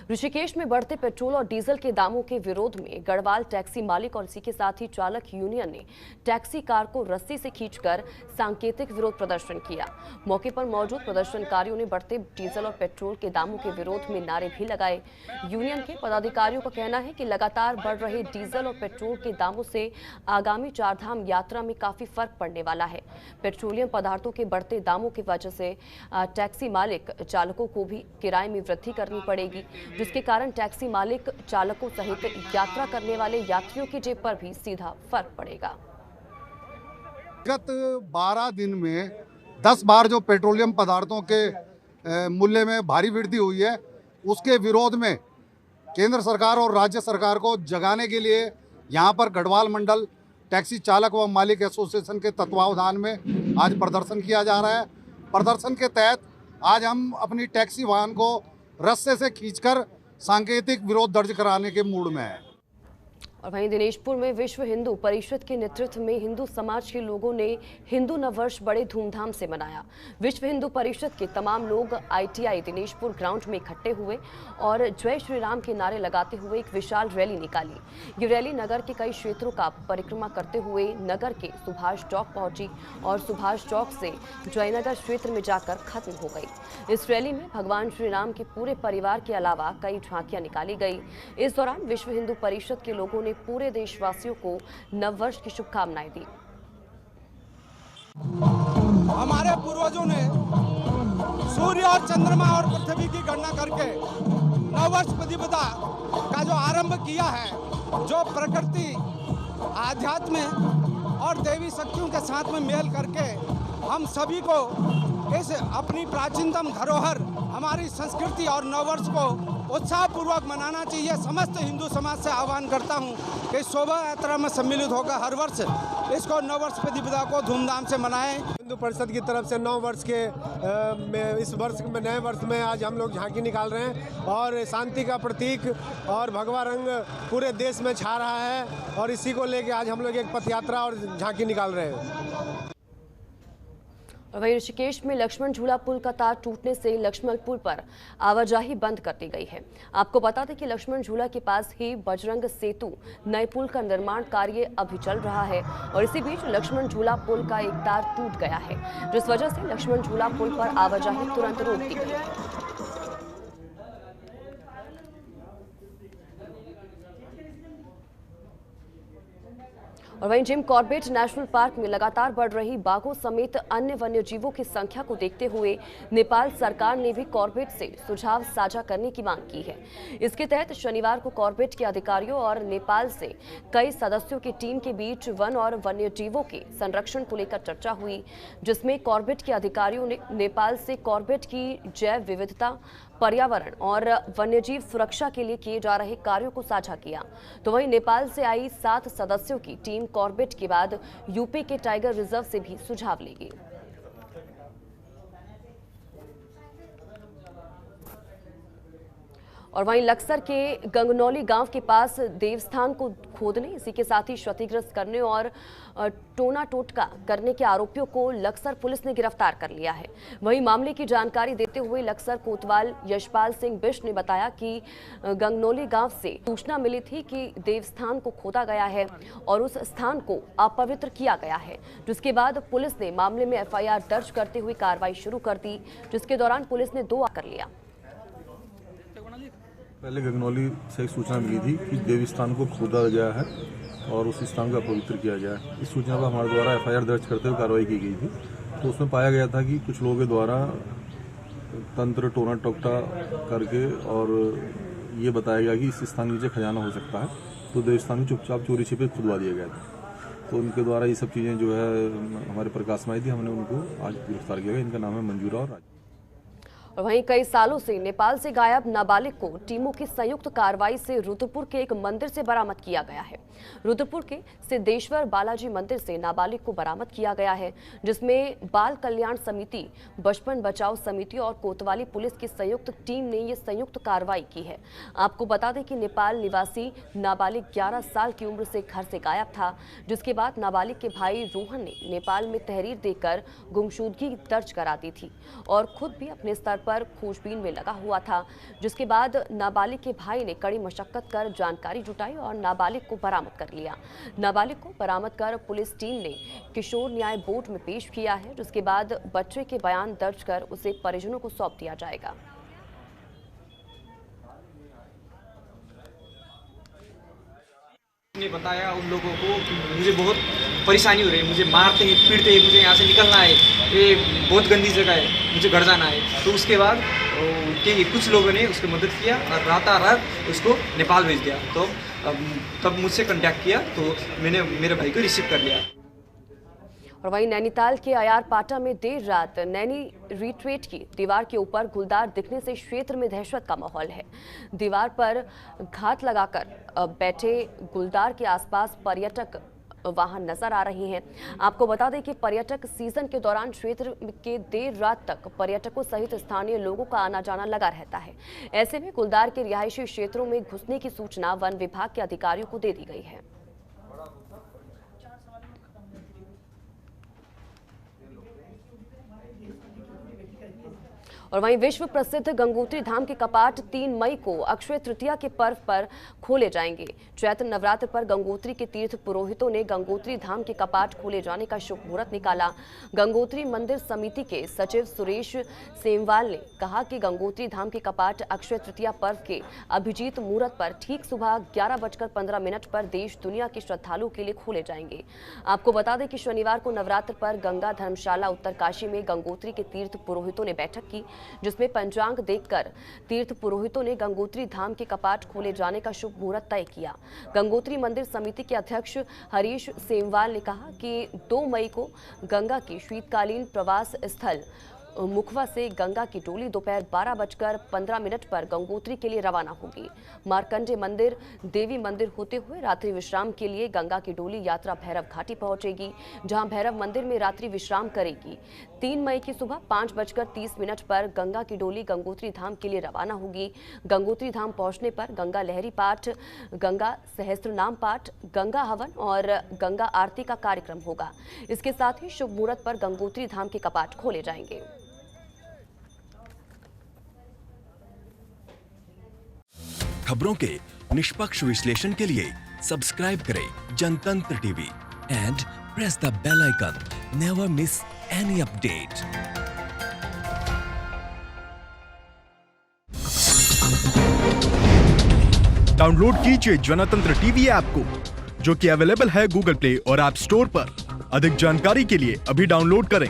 ऋषिकेश में बढ़ते पेट्रोल और डीजल के दामों के विरोध में गढ़वाल टैक्सी मालिक और इसी के साथ ही चालक यूनियन ने टैक्सी कार को रस्सी से खींचकर सांकेतिक विरोध प्रदर्शन किया। मौके पर मौजूद प्रदर्शनकारियों ने बढ़ते डीजल और पेट्रोल के दामों के विरोध में नारे भी लगाए। यूनियन के पदाधिकारियों का कहना है कि लगातार बढ़ रहे डीजल और पेट्रोल के दामों से आगामी चारधाम यात्रा में काफी फर्क पड़ने वाला है। पेट्रोलियम पदार्थों के बढ़ते दामों की वजह से टैक्सी मालिक चालकों को भी किराए में वृद्धि करनी पड़ेगी, जिसके कारण टैक्सी मालिक चालकों सहित यात्रा करने वाले यात्रियों की जेब पर भी सीधा फर्क पड़ेगा। गत 12 दिन में 10 बार जो पेट्रोलियम पदार्थों के मूल्य में भारी वृद्धि हुई है, उसके विरोध में केंद्र सरकार और राज्य सरकार को जगाने के लिए यहाँ पर गढ़वाल मंडल टैक्सी चालक व मालिक एसोसिएशन के तत्वावधान में आज प्रदर्शन किया जा रहा है। प्रदर्शन के तहत आज हम अपनी टैक्सी वाहन को रस्से से खींचकर सांकेतिक विरोध दर्ज कराने के मूड में है। और वहीं दिनेशपुर में विश्व हिंदू परिषद के नेतृत्व में हिंदू समाज के लोगों ने हिंदू नववर्ष बड़े धूमधाम से मनाया। विश्व हिंदू परिषद के तमाम लोग आईटीआई दिनेशपुर ग्राउंड में इकट्ठे हुए और जय श्री राम के नारे लगाते हुए एक विशाल रैली निकाली। ये रैली नगर के कई क्षेत्रों का परिक्रमा करते हुए नगर के सुभाष चौक पहुंची और सुभाष चौक से जयनगर क्षेत्र में जाकर खत्म हो गई। इस रैली में भगवान श्री राम के पूरे परिवार के अलावा कई झांकियां निकाली गई। इस दौरान विश्व हिंदू परिषद के लोगों ने पूरे देशवासियों को नववर्ष की शुभकामनाएं दी। हमारे पूर्वजों ने सूर्य और चंद्रमा और पृथ्वी की गणना करके नववर्ष प्रतिपदा का जो आरंभ किया है, जो प्रकृति आध्यात्म और देवी शक्तियों के साथ में मेल करके हम सभी को इस अपनी प्राचीनतम धरोहर हमारी संस्कृति और नववर्ष को उत्साहपूर्वक मनाना चाहिए। समस्त हिंदू समाज से आह्वान करता हूं कि शोभा यात्रा में सम्मिलित होकर हर वर्ष इसको नववर्ष प्रतिपदा को धूमधाम से मनाएं। हिंदू परिषद की तरफ से 9 वर्ष के इस वर्ष में नए वर्ष में आज हम लोग झांकी निकाल रहे हैं और शांति का प्रतीक और भगवा रंग पूरे देश में छा रहा है और इसी को लेके आज हम लोग एक पथ यात्रा और झांकी निकाल रहे हैं। और वहीं ऋषिकेश में लक्ष्मण झूला पुल का तार टूटने से लक्ष्मण पुल पर आवाजाही बंद कर दी गई है। आपको बता दें कि लक्ष्मण झूला के पास ही बजरंग सेतु नए पुल का निर्माण कार्य अभी चल रहा है और इसी बीच लक्ष्मण झूला पुल का एक तार टूट गया है, जिस वजह से लक्ष्मण झूला पुल पर आवाजाही तुरंत रोक दी गई है। और वहीं जिम कॉर्बेट नेशनल पार्क में लगातार बढ़ रही बाघों समेत अन्य वन्यजीवों की संख्या को देखते हुए नेपाल सरकार ने भी कॉर्बेट से सुझाव साझा करने की मांग की है। इसके तहत शनिवार को कॉर्बेट के अधिकारियों और नेपाल से कई सदस्यों की टीम के बीच वन और वन्यजीवों के संरक्षण को लेकर चर्चा हुई, जिसमें कॉर्बेट के अधिकारियों ने नेपाल से कॉर्बेट की जैव विविधता, पर्यावरण और वन्यजीव सुरक्षा के लिए किए जा रहे कार्यों को साझा किया। तो वहीं नेपाल से आई 7 सदस्यों की टीम कॉर्बेट के बाद यूपी के टाइगर रिजर्व से भी सुझाव लेगी। और वहीं लक्सर के गंगनौली गांव के पास देवस्थान को खोदने, इसी के साथ ही क्षतिग्रस्त करने और टोना टोटका करने के आरोपियों को लक्सर पुलिस ने गिरफ्तार कर लिया है। वहीं मामले की जानकारी देते हुए लक्सर कोतवाल यशपाल सिंह बिष्ट ने बताया कि गंगनौली गांव से सूचना मिली थी कि देवस्थान को खोदा गया है और उस स्थान को अपवित्र किया गया है, जिसके बाद पुलिस ने मामले में एफआईआर दर्ज करते हुए कार्रवाई शुरू कर दी, जिसके दौरान पुलिस ने 2 कर लिया। पहले गंगनौली से एक सूचना मिली थी कि देवी स्थान को खोदा गया है और उस स्थान को अपवित्र किया गया है। इस सूचना पर हमारे द्वारा एफआईआर दर्ज करते हुए कार्रवाई की गई थी। तो उसमें पाया गया था कि कुछ लोगों के द्वारा तंत्र टोना टोकटा करके और ये बताया गया कि इस स्थान के नीचे खजाना हो सकता है, तो देवस्थान में चुपचाप चोरी छिपे खुदवा दिया गया था। तो उनके द्वारा ये सब चीज़ें जो है हमारे प्रकाश में आई थी, हमने उनको आज गिरफ्तार किया गया। इनका नाम है मंजूरा और राज। और वहीं कई सालों से नेपाल से गायब नाबालिग को टीमों की संयुक्त कार्रवाई से रुद्रपुर के एक मंदिर से बरामद किया गया है। रुद्रपुर के सिद्धेश्वर बालाजी मंदिर से नाबालिग को बरामद किया गया है, जिसमें बाल कल्याण समिति, बचपन बचाओ समिति और कोतवाली पुलिस की संयुक्त टीम ने ये संयुक्त कार्रवाई की है। आपको बता दें कि नेपाल निवासी नाबालिग 11 साल की उम्र से घर से गायब था, जिसके बाद नाबालिग के भाई रोहन ने नेपाल में तहरीर देकर गुमशुदगी दर्ज करा दी थी और खुद भी अपने स्तर पर खोजबीन में लगा हुआ था, जिसके बाद नाबालिग के भाई ने कड़ी मशक्कत कर जानकारी जुटाई और नाबालिग को बरामद कर लिया। नाबालिग को बरामद कर पुलिस टीम ने किशोर न्याय बोर्ड में पेश किया है, जिसके बाद बच्चे के बयान दर्ज कर उसे परिजनों को सौंप दिया जाएगा। ने बताया उन लोगों को कि मुझे बहुत परेशानी हो रही है, मुझे मारते हैं, पीटते हैं, मुझे यहाँ से निकलना है, ये बहुत गंदी जगह है, मुझे घर जाना है। तो उसके बाद कुछ लोगों ने उसकी मदद किया और रात उसको नेपाल भेज दिया। तो तब मुझसे कांटेक्ट किया तो मैंने मेरे भाई को रिसीव कर लिया। और वहीं नैनीताल के अयारपाटा में देर रात नैनी रिट्रीट की दीवार के ऊपर गुलदार दिखने से क्षेत्र में दहशत का माहौल है। दीवार पर घात लगाकर बैठे गुलदार के आसपास पर्यटक वहां नजर आ रहे हैं। आपको बता दें कि पर्यटक सीजन के दौरान क्षेत्र के देर रात तक पर्यटकों सहित स्थानीय लोगों का आना जाना लगा रहता है। ऐसे में गुलदार के रिहायशी क्षेत्रों में घुसने की सूचना वन विभाग के अधिकारियों को दे दी गई है। और वहीं विश्व प्रसिद्ध गंगोत्री धाम के कपाट 3 मई को अक्षय तृतीया के पर्व पर खोले जाएंगे। चैत्र नवरात्र पर गंगोत्री के तीर्थ पुरोहितों ने गंगोत्री धाम के कपाट खोले जाने का शुभ मुहूर्त निकाला। गंगोत्री मंदिर समिति के सचिव सुरेश सेमवाल ने कहा कि गंगोत्री धाम के कपाट अक्षय तृतीया पर्व के अभिजीत मुहूर्त पर ठीक सुबह 11:15 पर देश दुनिया के श्रद्धालुओं के लिए खोले जाएंगे। आपको बता दें कि शनिवार को नवरात्र पर गंगा धर्मशाला उत्तरकाशी में गंगोत्री के तीर्थ पुरोहितों ने बैठक की, जिसमें पंचांग देखकर तीर्थ पुरोहितों ने गंगोत्री धाम के कपाट खोले जाने का शुभ मुहूर्त तय किया। गंगोत्री मंदिर समिति के अध्यक्ष हरीश सेमवाल ने कहा कि 2 मई को गंगा की शीतकालीन प्रवास स्थल मुखवा से गंगा की डोली दोपहर 12:15 पर गंगोत्री के लिए रवाना होगी। मार्कंडे मंदिर, देवी मंदिर होते हुए रात्रि विश्राम के लिए गंगा की डोली यात्रा भैरव घाटी पहुंचेगी, जहां भैरव मंदिर में रात्रि विश्राम करेगी। 3 मई की सुबह 5:30 पर गंगा की डोली गंगोत्री धाम के लिए रवाना होगी। गंगोत्री धाम पहुंचने पर गंगा लहरी पाठ, गंगा सहस्त्रनाम पाठ, गंगा हवन और गंगा आरती का कार्यक्रम होगा। इसके साथ ही शुभ मुहूर्त पर गंगोत्री धाम के कपाट खोले जाएंगे। खबरों के निष्पक्ष विश्लेषण के लिए सब्सक्राइब करें Jantantra TV and press the bell icon. Never miss any update. Download कीजिए जनतंत्र टीवी ऐप को, जो कि अवेलेबल है गूगल प्ले और ऐप स्टोर पर। अधिक जानकारी के लिए अभी डाउनलोड करें।